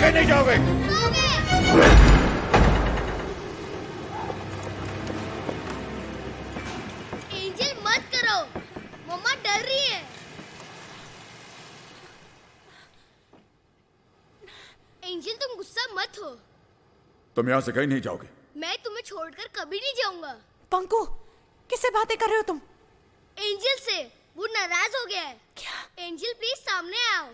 कहीं नहीं जाओगे। एंजल मत करो, मम्मा डर रही है। एंजल तुम गुस्सा मत हो। तुम यहाँ से कहीं नहीं जाओगे। मैं तुम्हें छोड़कर कभी नहीं जाऊंगा। पंकु, किससे बातें कर रहे हो तुम? एंजल से। वो नाराज हो गया है। क्या? एंजल प्लीज सामने आओ।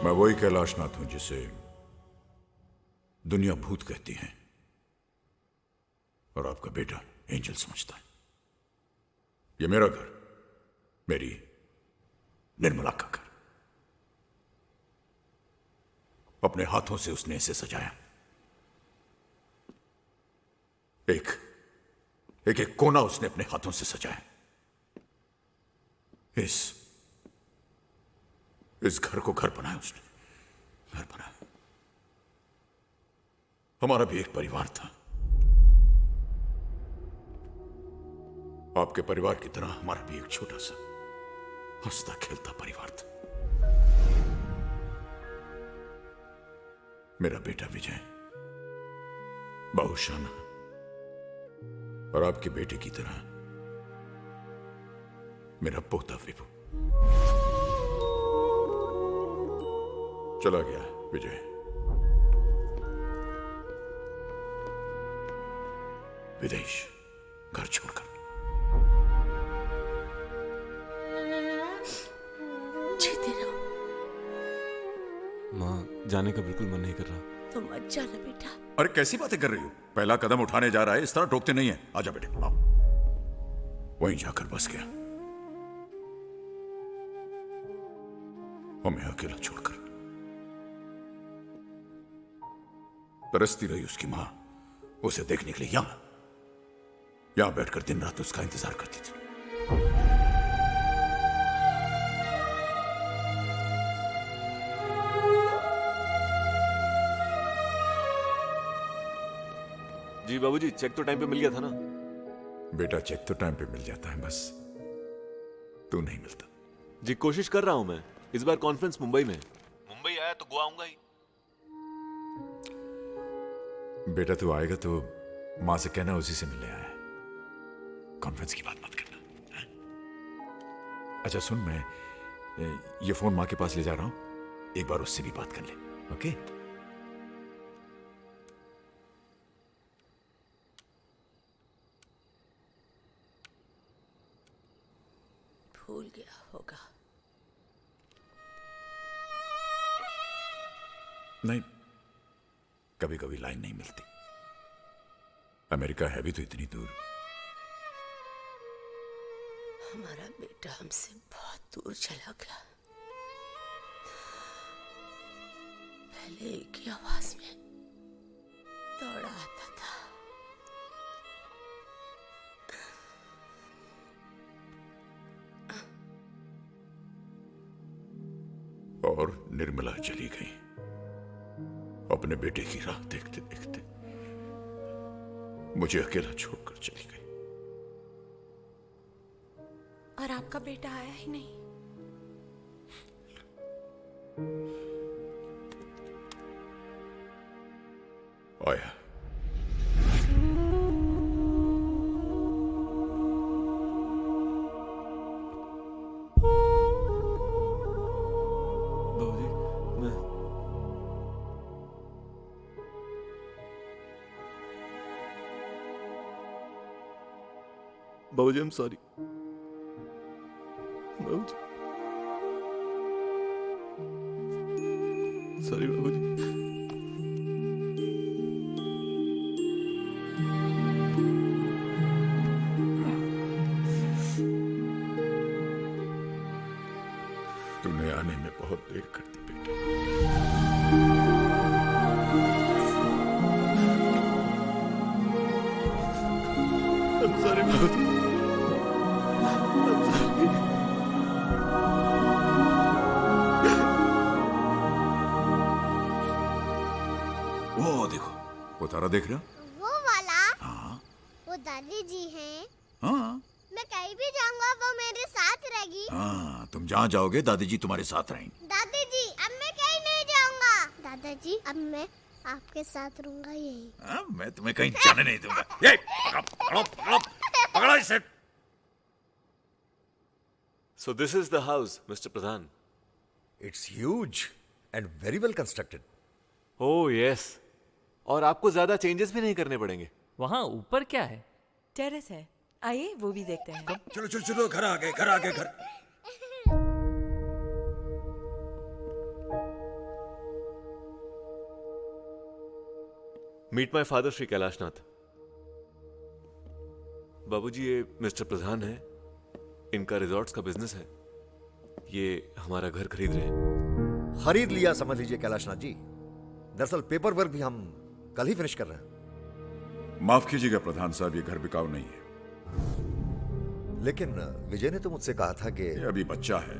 मैं वही कैलाशनाथ हूं जिसे दुनिया भूत कहती है और आपका बेटा एंजल समझता है। ये मेरा घर, मेरी निर्मला का घर। अपने हाथों से उसने इसे सजाया। एक एक एक कोना उसने अपने हाथों से सजाया। इस घर को घर बनाया उसने, घर बनाया। हमारा भी एक परिवार था। आपके परिवार की तरह हमारा भी एक छोटा सा हंसता खेलता परिवार था। मेरा बेटा विजय बहुशाना और आपके बेटे की तरह मेरा पोता विभू। चला गया विजय। विदेश, घर छोड़कर। जीते रहो। माँ, जाने का बिल्कुल मन नहीं कर रहा। तुम मत जाना बेटा। अरे कैसी बातें कर रही हो? पहला कदम उठाने जा रहा है, इस तरह टोकते नहीं है। आजा बेटे, आओ। वहीं जाकर बस गया, हमें अकेला छोड़कर। तरसती रही उसकी मां उसे देखने के लिए। यहां बैठकर दिन रात उसका इंतजार करती थी। जी बाबूजी, चेक तो टाइम पे मिल गया था ना? बेटा, चेक तो टाइम पे मिल जाता है, बस तू नहीं मिलता। जी कोशिश कर रहा हूं मैं। इस बार कॉन्फ्रेंस मुंबई में। मुंबई आया तो गोवा आऊंगा ही। बेटा, तू आएगा तो मां से कहना उसी से मिलने आया है। कॉन्फ्रेंस की बात मत करना, है? अच्छा सुन, मैं ये फोन मां के पास ले जा रहा हूं, एक बार उससे भी बात कर ले। ओके? भूल गया होगा। नहीं, कभी कभी लाइन नहीं मिलती। अमेरिका है भी तो इतनी दूर। हमारा बेटा हमसे बहुत दूर चला गया। पहले एक ही आवाज में दौड़ा आता था। और निर्मला चली गई अपने बेटे की राह देखते देखते। मुझे अकेला छोड़कर चली गई। और आपका बेटा आया ही नहीं। आया। बाबूजी, मैं बाबूजी, आई एम सॉरी। बाबूजी, सॉरी बाबूजी। तूने आने में बहुत देर कर दी बेटे। वो देखो, वो तारा देख रहे हो? वो वाला हाँ वो दादी जी हैं। हाँ मैं कहीं भी जाऊंगा वो मेरे साथ रहेगी। हाँ, तुम जहाँ जाओगे दादी जी तुम्हारे साथ रहेंगी। दादी जी अब मैं कहीं नहीं जाऊंगा। दादाजी अब मैं आपके साथ रहूंगा यही। हाँ, मैं तुम्हें कहीं जाने नहीं दूंगा। ये पकड़ो, पकड़ो, पकड़ो इसे। So this is the house, Mr. Pradhan. It's huge and very well constructed. Oh yes. और आपको ज्यादा चेंजेस भी नहीं करने पड़ेंगे। वहाँ ऊपर क्या है? टेरेस है, आइए वो भी देखते हैं। चलो चलो चलो, घर आ गए, घर आ गए, घर। Meet my father Shri Kailashnath. बाबूजी, ये मिस्टर प्रधान है, इनका रिजॉर्ट्स का बिजनेस है। ये हमारा घर खरीद रहे हैं। खरीद लिया समझ लीजिए कैलाशनाथ जी। दरअसल पेपर वर्क भी हम कल ही फिनिश कर रहे हैं। माफ कीजिएगा प्रधान साहब, ये घर बिकाऊ नहीं है। लेकिन विजय ने तो मुझसे कहा था कि ये अभी बच्चा है,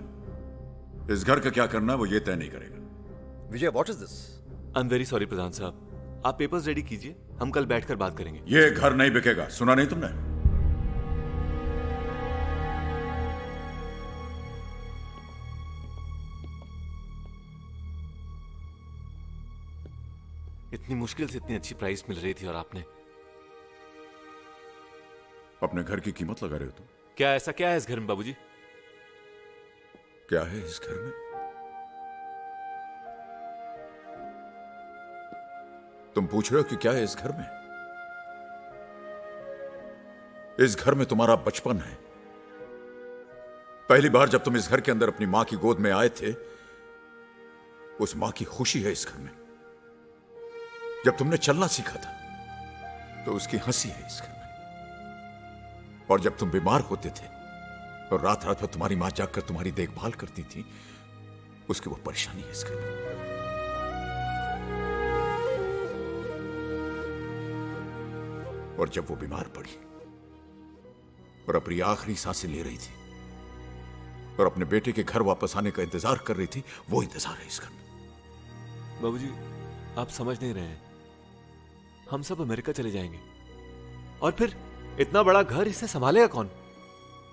इस घर का क्या करना वो ये तय नहीं करेगा। Vijay, what is this? I am very sorry Pradhan साहब, आप पेपर्स रेडी कीजिए, हम कल बैठकर बात करेंगे। ये घर नहीं बिकेगा, सुना नहीं तुमने? इतनी मुश्किल से इतनी अच्छी प्राइस मिल रही थी और आपने। अपने घर की कीमत लगा रहे हो तुम? क्या ऐसा क्या है इस घर में बाबूजी? क्या है इस घर में? तुम पूछ रहे हो कि क्या है इस घर में? इस घर में तुम्हारा बचपन है। पहली बार जब तुम इस घर के अंदर अपनी मां की गोद में आए थे, उस मां की खुशी है इस घर में। जब तुमने चलना सीखा था तो उसकी हंसी है इस घर में। और जब तुम बीमार होते थे और रात रात भर तुम्हारी मां जागकर तुम्हारी देखभाल करती थी, उसकी वो परेशानी है इस घर में। और जब वो बीमार पड़ी और अपनी आखिरी सांसें ले रही थी और अपने बेटे के घर वापस आने का इंतजार कर रही थी, वो इंतजार है इस घर में। बाबूजी, आप समझ नहीं रहे हैं, हम सब अमेरिका चले जाएंगे और फिर इतना बड़ा घर, इसे संभालेगा कौन?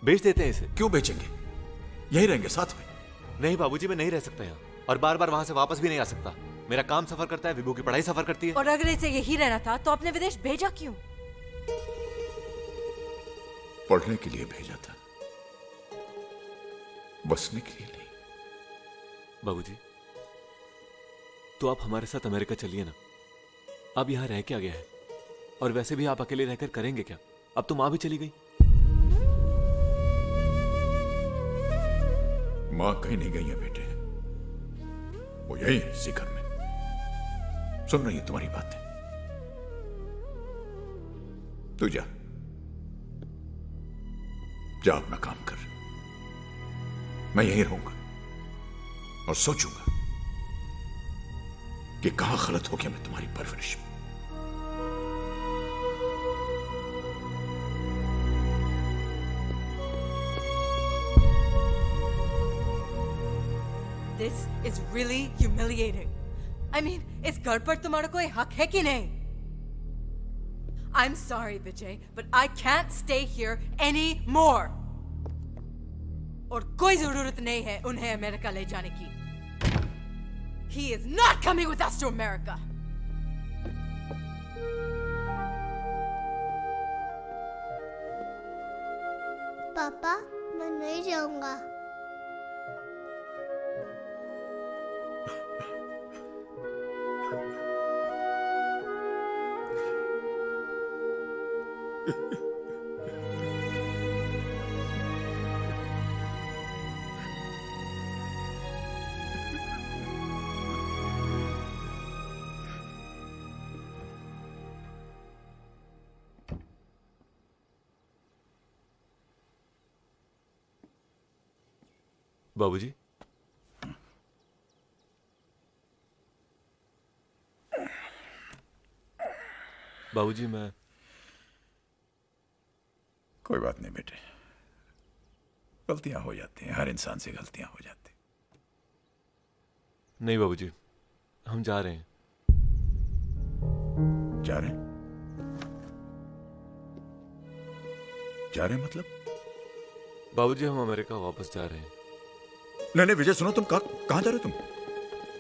बेच देते हैं इसे। क्यों बेचेंगे? यही रहेंगे साथ में। नहीं बाबूजी, मैं नहीं रह सकता यहाँ और बार बार वहां से वापस भी नहीं आ सकता। मेरा काम सफर करता है, विभू की पढ़ाई सफर करती है। और अगर इसे यही रहना था तो आपने विदेश भेजा क्यों? पढ़ने के लिए भेजा था, बसने के लिए नहीं। बाबूजी, तो आप हमारे साथ अमेरिका चलिए ना। अब यहाँ रह क्या गया है? और वैसे भी आप अकेले रहकर करेंगे क्या? अब तो माँ भी चली गई। मां कहीं नहीं गई है बेटे, वो यही है इसी घर में। सुन रही है तुम्हारी बातें। तू जा, जा अपना काम कर। मैं यहीं रहूंगा और सोचूंगा कि कहां गलत हो गया मैं तुम्हारी परवरिश में। This is really humiliating. I mean, इस घर पर तुम्हारा कोई हक है कि नहीं? I'm sorry, Vijay, but I can't stay here anymore. और कोई जरूरत नहीं है उन्हें अमेरिका ले जाने की. He is not coming with us to America. पापा मैं नहीं जाऊंगा। बाबूजी, बाबूजी, मैं कोई बात नहीं बेटे, गलतियां हो जाती हैं, हर इंसान से गलतियां हो जाती। नहीं बाबूजी, हम जा रहे हैं। जा रहे हैं? जा रहे हैं मतलब? बाबूजी हम अमेरिका वापस जा रहे हैं। नहीं नहीं विजय सुनो, तुम कहाँ जा रहे हो तुम?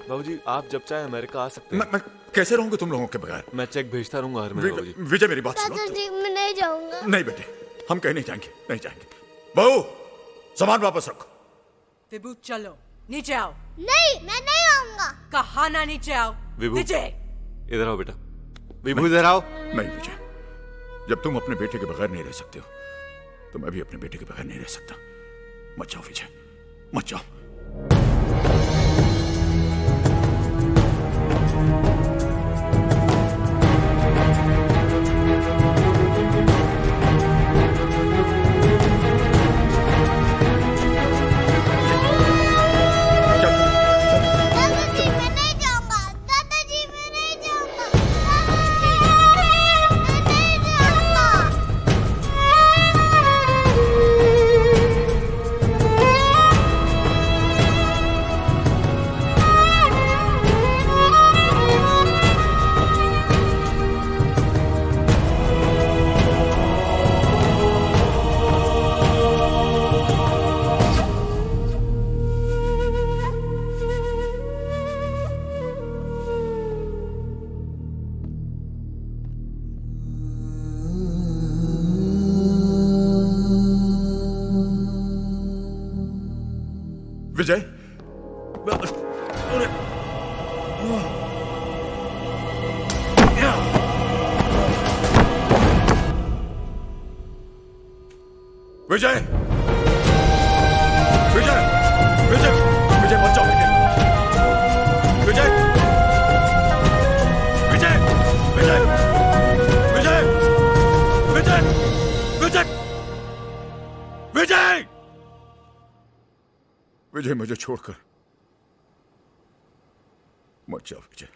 बाबूजी आप जब चाहे अमेरिका आ सकते हैं। मैं कैसे रहूंगा तुम लोगों के बगैर? मैं चेक भेजता रहूंगा हर महीने बाबूजी। विजय मेरी बात सुनो। दादाजी मैं नहीं जाऊंगा। नहीं बेटे, हम कहीं नहीं जाएंगे, नहीं जाएंगे। बहू सामान वापस रखो। विभू चलो नीचे आओ। नहीं मैं नहीं आऊंगा। कहा ना नीचे आओ। विभू विजय इधर आओ बेटा, विभू इधर आओ। नहीं विजय, जब तुम अपने बेटे के बगैर नहीं रह सकते हो तो मैं भी अपने बेटे के बगैर नहीं रह सकता। मत जाओ विजय, मत जाओ। दादाजी मैं नहीं जाऊंगा। दादाजी मैं नहीं जाऊंगा। दादाजी मैं नहीं जाऊंगा। विजय विजय विजय विजय विजय मत जाओ बेटे। विजय विजय विजय विजय विजय विजय विजय विजय मुझे छोड़कर मत जाओ विजय।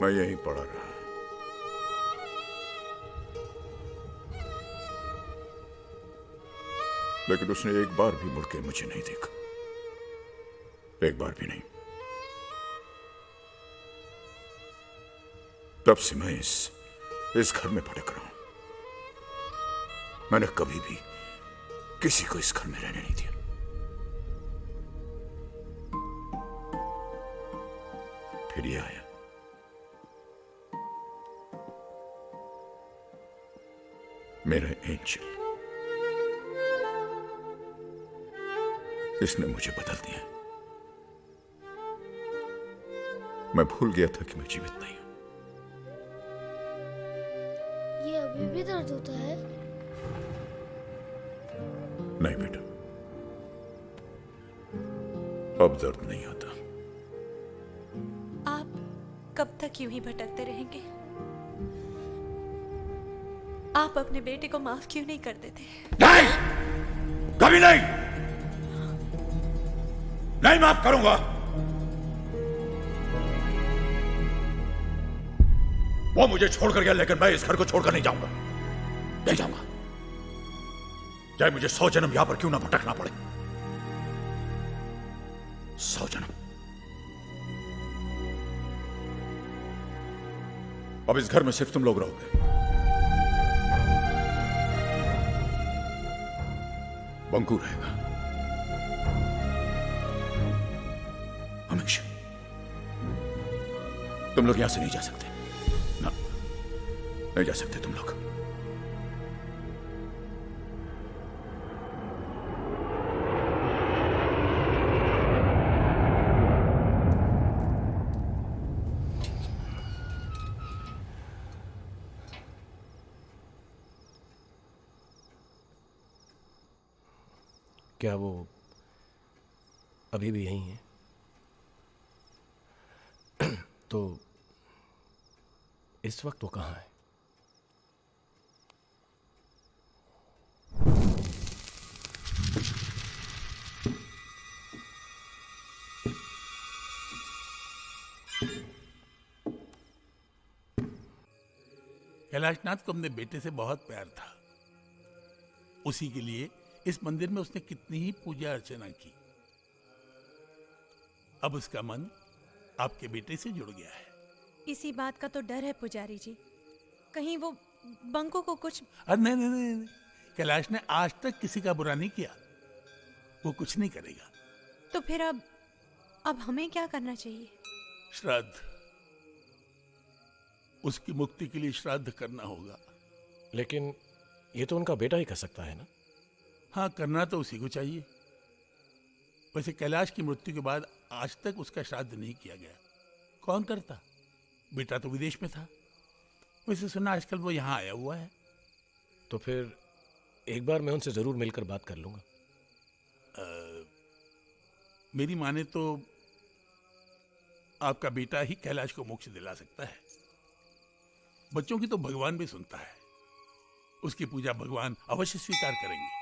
मैं यहीं पड़ा रहा। लेकिन उसने एक बार भी मुड़ के मुझे नहीं देखा, एक बार भी नहीं। तब से मैं इस घर में भटक रहा हूं। मैंने कभी भी किसी को इस घर में रहने नहीं दिया। फिर ये आया, मेरा एंजल। इसने मुझे बदल दिया। मैं भूल गया था कि मैं जीवित नहीं हूं। ये अभी भी दर्द होता है? नहीं बेटा, अब दर्द नहीं होता। आप कब तक यूं ही भटकते रहेंगे? आप अपने बेटे को माफ क्यों नहीं कर देते? नहीं, कभी नहीं, नहीं माफ करूंगा। वो मुझे छोड़कर गया, लेकिन मैं इस घर को छोड़कर नहीं जाऊंगा, नहीं जाऊंगा, चाहे मुझे 100 जन्म यहां पर क्यों ना भटकना पड़े। 100 जन्म। अब इस घर में सिर्फ तुम लोग रहोगे। बंकू रहेगा हमेशा। तुम लोग यहां से नहीं जा सकते ना, नहीं जा सकते तुम लोग। क्या वो अभी भी यहीं है? तो इस वक्त वो कहाँ है? कैलाशनाथ को अपने बेटे से बहुत प्यार था। उसी के लिए इस मंदिर में उसने कितनी ही पूजा अर्चना की। अब उसका मन आपके बेटे से जुड़ गया है। इसी बात का तो डर है पुजारी जी, कहीं वो बंको को कुछ। अरे नहीं नहीं नहीं नहीं, कैलाश ने आज तक किसी का बुरा नहीं किया, वो कुछ नहीं करेगा। तो फिर अब हमें क्या करना चाहिए? श्राद्ध, उसकी मुक्ति के लिए श्राद्ध करना होगा। लेकिन ये तो उनका बेटा ही कर सकता है ना? हाँ, करना तो उसी को चाहिए। वैसे कैलाश की मृत्यु के बाद आज तक उसका श्राद्ध नहीं किया गया। कौन करता? बेटा तो विदेश में था। वैसे सुना आजकल वो यहाँ आया हुआ है। तो फिर एक बार मैं उनसे जरूर मिलकर बात कर लूंगा। मेरी माने तो आपका बेटा ही कैलाश को मोक्ष दिला सकता है। बच्चों की तो भगवान भी सुनता है। उसकी पूजा भगवान अवश्य स्वीकार करेंगे।